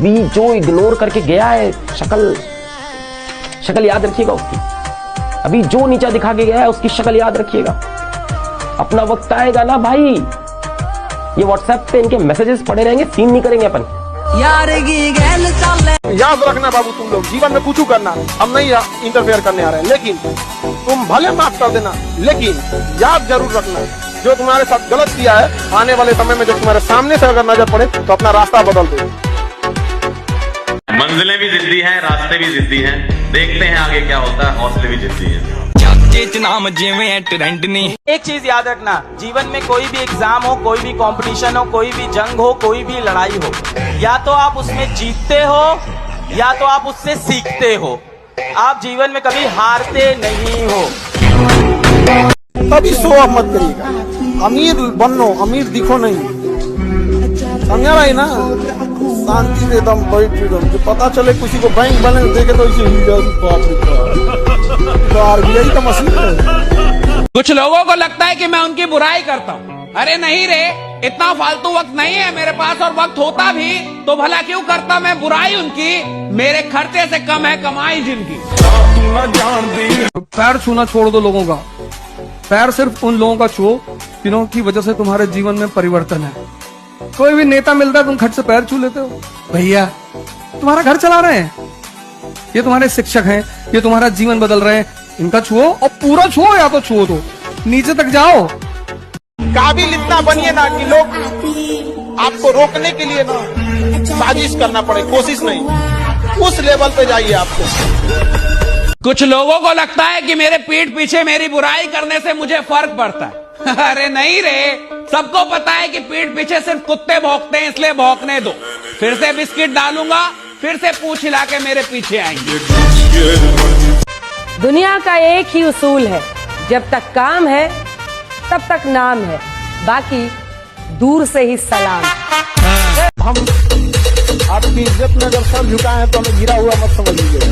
अभी जो इग्नोर करके गया है, शक्ल याद रखिएगा उसकी। अभी जो नीचा दिखा के गया है उसकी शक्ल याद रखिएगा। अपना वक्त आएगा ना भाई, ये व्हाट्सएप पे इनके मैसेजेस पड़े रहेंगे, सीन नहीं करेंगे अपन। याद रखना बाबू, तुम लोग जीवन में कुछ करना, हम नहीं इंटरफेयर करने आ रहे हैं, लेकिन तुम भले माफ कर देना, लेकिन याद जरूर रखना जो तुम्हारे साथ गलत किया है, आने वाले समय में जब तुम्हारे सामने से अगर नजर पड़े तो अपना रास्ता बदल दो। मंजिलें भी जिद्दी हैं, रास्ते भी जिद्दी हैं, देखते हैं आगे क्या होता है, हौसले भी जिद्दी हैं। एक चीज याद रखना, जीवन में कोई भी एग्जाम हो, कोई भी कंपटीशन हो, कोई भी जंग हो, कोई भी लड़ाई हो, या तो आप उसमें जीतते हो या तो आप उससे सीखते हो। आप जीवन में कभी हारते नहीं हो। तभी शो ऑफ मत करिएगा, अमीर बनो, अमीर दिखो नहीं, समझा भाई ना। शांति से दम बैठ जो पता चले किसी को बैंक बैलेंस देके तो इसे आरबीआई का मसला है। कुछ लोगों को लगता है कि मैं उनकी बुराई करता हूँ। अरे नहीं रे, इतना फालतू वक्त नहीं है मेरे पास, और वक्त होता भी तो भला क्यों करता मैं बुराई उनकी। मेरे खर्चे से कम है कमाई जिनकी। पैर छूना छोड़ दो लोगों का, पैर सिर्फ उन लोगों का छुओ जिन्हों की वजह से तुम्हारे जीवन में परिवर्तन है। कोई भी नेता मिलता है तुम खट से पैर छू लेते हो। भैया तुम्हारा घर चला रहे हैं, ये तुम्हारे शिक्षक हैं, ये तुम्हारा जीवन बदल रहे हैं, इनका छुओ और पूरा छुओ, या तो छुओ तो नीचे तक जाओ। काबिल इतना बनिए ना कि लोग आपको रोकने के लिए ना साजिश करना पड़े, कोशिश नहीं, उस लेवल पे जाइए आपको। कुछ लोगों को लगता है कि मेरे पीठ पीछे मेरी बुराई करने से मुझे फर्क पड़ता है। अरे नहीं रे, सबको पता है कि पीठ पीछे सिर्फ कुत्ते भौंकते हैं, इसलिए भौंकने दो। फिर से बिस्किट डालूंगा, फिर से पूंछ हिला के मेरे पीछे आएंगे। दुनिया का एक ही उसूल है, जब तक काम है तब तक नाम है, बाकी दूर से ही सलाम। हम आपकी इज्जत में अगर सर झुकाए हैं तो हमें गिरा हुआ मत समझ लीजिएगा,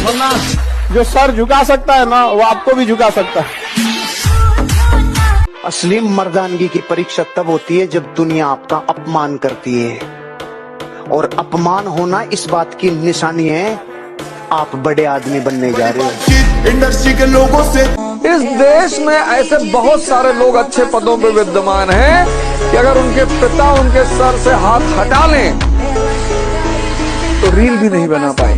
वरना जो सर झुका सकता है ना वो आपको भी झुका सकता है। असली मर्दानगी की परीक्षा तब होती है जब दुनिया आपका अपमान करती है, और अपमान होना इस बात की निशानी है आप बड़े आदमी बनने जा रहे हो। इंडस्ट्री के लोगों से इस देश में ऐसे बहुत सारे लोग अच्छे पदों पे विद्यमान हैं कि अगर उनके पिता उनके सर से हाथ हटा लें तो रील भी नहीं बना पाए।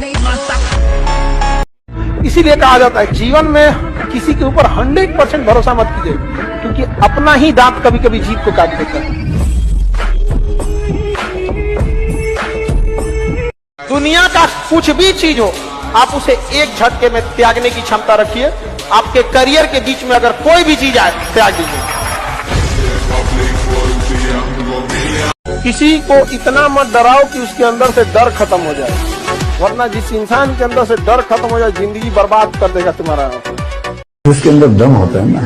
इसीलिए कहा जाता है जीवन में किसी के ऊपर 100% भरोसा मत कीजिए, क्योंकि अपना ही दांत कभी कभी जीत को काट देता है। दुनिया का कुछ भी चीज हो, आप उसे एक झटके में त्यागने की क्षमता रखिए। आपके करियर के बीच में अगर कोई भी चीज आए, त्याग दीजिए। किसी को इतना मत डराओ कि उसके अंदर से डर खत्म हो जाए, वरना जिस इंसान के अंदर से डर खत्म हो जाए, जिंदगी बर्बाद कर देगा तुम्हारा। उसके अंदर दम होता है ना,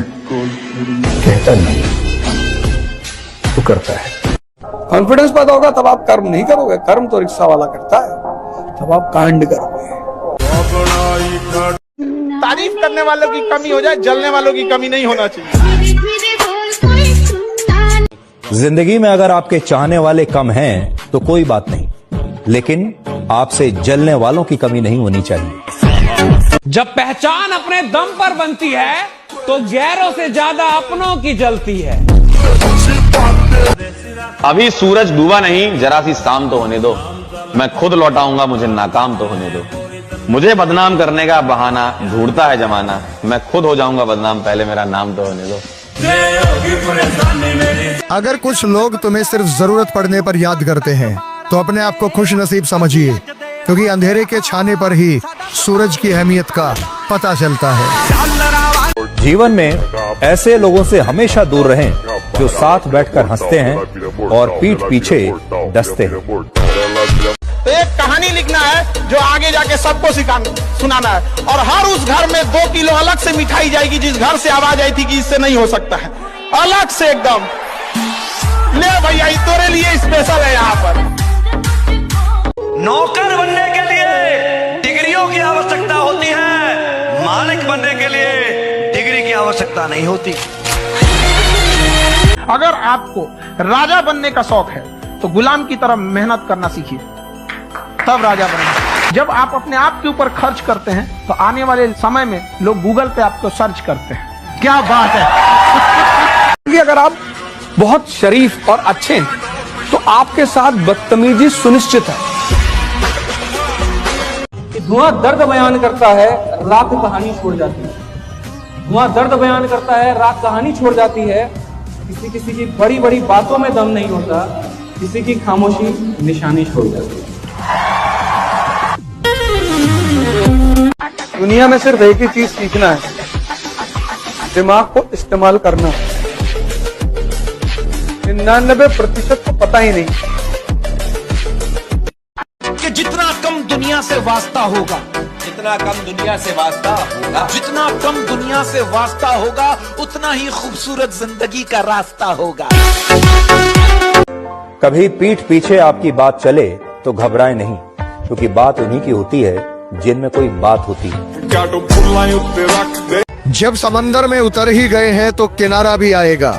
कहता नहीं तो करता है। कॉन्फिडेंस पैदा होगा तब आप कर्म नहीं करोगे, कर्म तो रिक्शा वाला करता है, तब आप कांड करोगे। तारीफ करने वालों की कमी हो जाए, जलने वालों की कमी नहीं होना चाहिए। जिंदगी में अगर आपके चाहने वाले कम हैं तो कोई बात नहीं, लेकिन आपसे जलने वालों की कमी नहीं होनी चाहिए। जब पहचान अपने दम पर बनती है तो गैरों से ज्यादा अपनों की जलती है। अभी सूरज डूबा नहीं, जरा सी शाम तो होने दो, मैं खुद लौटाऊंगा, मुझे नाकाम तो होने दो। मुझे बदनाम करने का बहाना ढूंढता है जमाना, मैं खुद हो जाऊंगा बदनाम, पहले मेरा नाम तो होने दो। अगर कुछ लोग तुम्हें सिर्फ जरूरत पड़ने पर याद करते हैं तो अपने आप को खुश नसीब समझिए, क्योंकि अंधेरे के छाने पर ही सूरज की अहमियत का पता चलता है। जीवन में ऐसे लोगों से हमेशा दूर रहें जो साथ बैठकर हंसते हैं और पीठ पीछे डसते हैं। तो एक कहानी लिखना है जो आगे जाके सबको सुनाना है, और हर उस घर में 2 किलो अलग से मिठाई जाएगी जिस घर से आवाज आई थी कि इससे नहीं हो सकता है, अलग से एकदम। ले भैया, तेरे लिए स्पेशल है यहाँ पर। नौकर बनने के लिए डिग्रियों की आवश्यकता होती है, मालिक बनने के लिए डिग्री की आवश्यकता नहीं होती। अगर आपको राजा बनने का शौक है तो गुलाम की तरह मेहनत करना सीखिए, तब राजा बनेंगे। जब आप अपने आप के ऊपर खर्च करते हैं तो आने वाले समय में लोग गूगल पे आपको सर्च करते हैं। क्या बात है। कि अगर आप बहुत शरीफ और अच्छे हैं तो आपके साथ बदतमीजी सुनिश्चित है। धुआं दर्द बयान करता है, राख कहानी छोड़ जाती है। धुआं दर्द बयान करता है, राख कहानी छोड़ जाती है। किसी किसी की बड़ी बड़ी बातों में दम नहीं होता, किसी की खामोशी निशानी छोड़ जाती है। दुनिया में सिर्फ एक ही चीज सीखना है, दिमाग को इस्तेमाल करना। 99% को पता ही नहीं कि जितना कम दुनिया से वास्ता होगा, जितना कम दुनिया से वास्ता होगा, जितना कम दुनिया से वास्ता होगा, उतना ही खूबसूरत जिंदगी का रास्ता होगा। कभी पीठ पीछे आपकी बात चले तो घबराएं नहीं, क्योंकि बात उन्हीं की होती है जिनमें कोई बात होती है। जब समंदर में उतर ही गए हैं तो किनारा भी आएगा।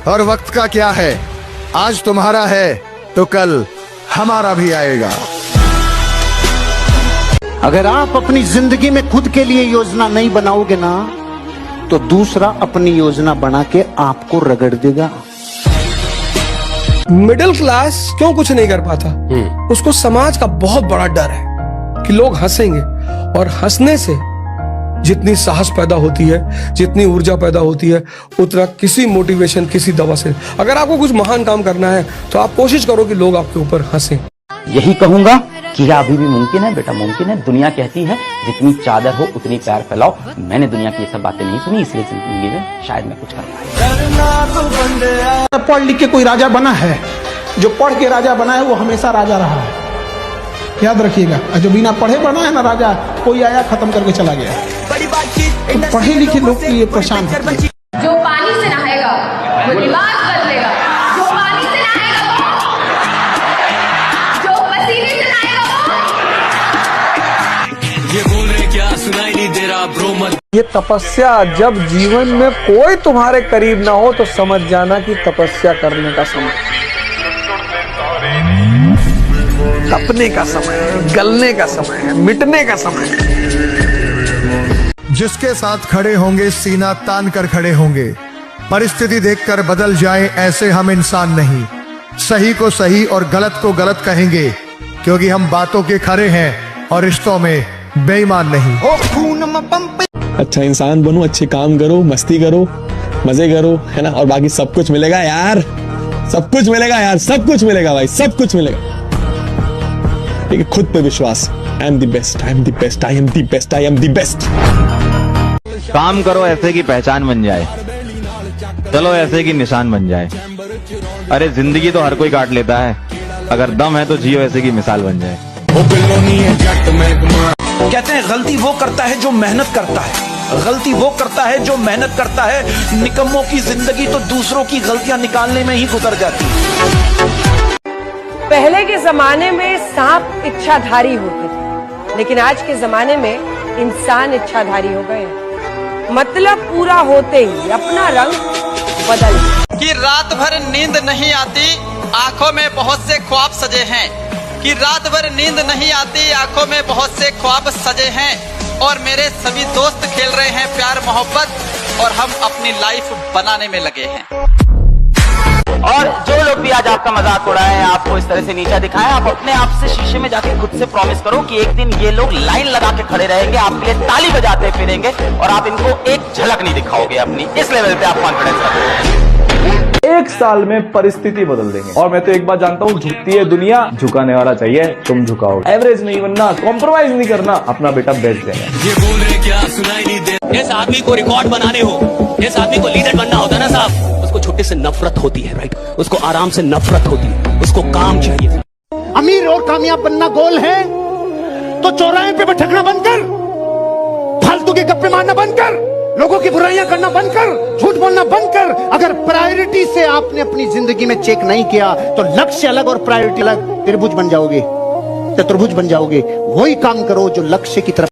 और वक्त का क्या है, आज तुम्हारा है तो कल हमारा भी आएगा। अगर आप अपनी जिंदगी में खुद के लिए योजना नहीं बनाओगे ना, तो दूसरा अपनी योजना बना के आपको रगड़ देगा। मिडिल क्लास क्यों कुछ नहीं कर पाता? उसको समाज का बहुत बड़ा डर है कि लोग हंसेंगे, और हंसने से जितनी साहस पैदा होती है, जितनी ऊर्जा पैदा होती है, उतना किसी मोटिवेशन, किसी दवा से। अगर आपको कुछ महान काम करना है तो आप कोशिश करो कि लोग आपके ऊपर हंसें। यही कहूंगा कि यह अभी भी मुमकिन है बेटा, मुमकिन है। दुनिया कहती है जितनी चादर हो उतनी प्यार फैलाओ। मैंने दुनिया की ये सब बातें नहीं सुनी, इसलिए जिंदगी में शायद मैं कुछ कर पाऊं। पढ़ लिख के कोई राजा बना है? जो पढ़ के राजा बना है वो हमेशा राजा रहा है, याद रखिएगा। जो बिना पढ़े बना है ना राजा, कोई आया खत्म करके चला गया। तो पढ़े लिखे लोग के लिए परेशान होते हैं। जो पानी से नहाएगा वो लिबास बदलेगा, जो पानी से नहाएगा वो, जो पसीने से नहाएगा वो। ये बोल रहे क्या सुनाई नहीं दे रहा ब्रो मत। ये तपस्या, जब जीवन में कोई तुम्हारे करीब ना हो तो समझ जाना कि तपस्या करने का समय, तपने का समय है, गलने का समय है, मिटने का समय है। जिसके साथ खड़े होंगे सीना तान कर खड़े होंगे। परिस्थिति देखकर बदल जाए ऐसे हम इंसान नहीं। सही को सही और गलत को गलत कहेंगे, क्योंकि हम बातों के खरे हैं और रिश्तों में बेईमान नहीं। अच्छा इंसान बनो, अच्छे काम करो, मस्ती करो, मजे करो, है ना, और बाकी सब कुछ मिलेगा यार, सब कुछ मिलेगा यार, सब कुछ मिलेगा भाई, सब कुछ मिलेगा। ठीक है, खुद पे विश्वास। I am the best, I am the best, I am the best, I am the best. काम करो ऐसे की पहचान बन जाए, चलो ऐसे की निशान बन जाए। अरे जिंदगी तो हर कोई काट लेता है, अगर दम है तो जियो ऐसे की मिसाल बन जाए। कहते हैं गलती वो करता है जो मेहनत करता है, गलती वो करता है जो मेहनत करता है। निकम्मों की जिंदगी तो दूसरों की गलतियां निकालने में ही गुजर जाती है। पहले के जमाने में सांप इच्छाधारी होते थे, लेकिन आज के जमाने में इंसान इच्छाधारी हो गए हैं। मतलब पूरा होते ही अपना रंग बदल। कि रात भर नींद नहीं आती, आंखों में बहुत से ख्वाब सजे हैं। कि रात भर नींद नहीं आती, आंखों में बहुत से ख्वाब सजे हैं। और मेरे सभी दोस्त खेल रहे हैं प्यार मोहब्बत, और हम अपनी लाइफ बनाने में लगे हैं। और जो लोग भी आज आपका मजाक उड़ाए, आपको इस तरह से नीचा दिखाए, आप अपने आप से शीशे में जाके खुद से प्रॉमिस करो कि एक दिन ये लोग लाइन लगा के खड़े रहेंगे, आपके लिए ताली बजाते फिरेंगे, और आप इनको एक झलक नहीं दिखाओगे अपनी। इस लेवल पे आप कॉन्फिडेंस रखो। एक साल में परिस्थिति बदल देंगे। और मैं तो एक बात जानता हूँ, झुकती है दुनिया, झुकाने वाला चाहिए, तुम झुकाओ। एवरेज नहीं बनना, कॉम्प्रोमाइज नहीं करना, अपना बेटा बेस्ट देना। ये बोल रहे क्या सुनाई नहीं दे। इस आदमी को रिकॉर्ड बनाने हो, इस आदमी को लीडर बनना होता है ना साहब, उसको छोटे से नफरत होती है, राइट? उसको आराम से नफरत होती है, उसको काम चाहिए। अमीर और कामयाब बनना गोल है तो चौराहे पे भटकना बंद कर, फालतू के गप्पे मारना बंद कर, लोगों की बुराइयां करना बंद कर, झूठ बोलना बंद कर। अगर प्रायोरिटी से आपने अपनी जिंदगी में चेक नहीं किया तो लक्ष्य अलग और प्रायोरिटी अलग, त्रिभुज बन जाओगे, चतुर्भुज बन जाओगे। वही काम करो जो लक्ष्य की तरफ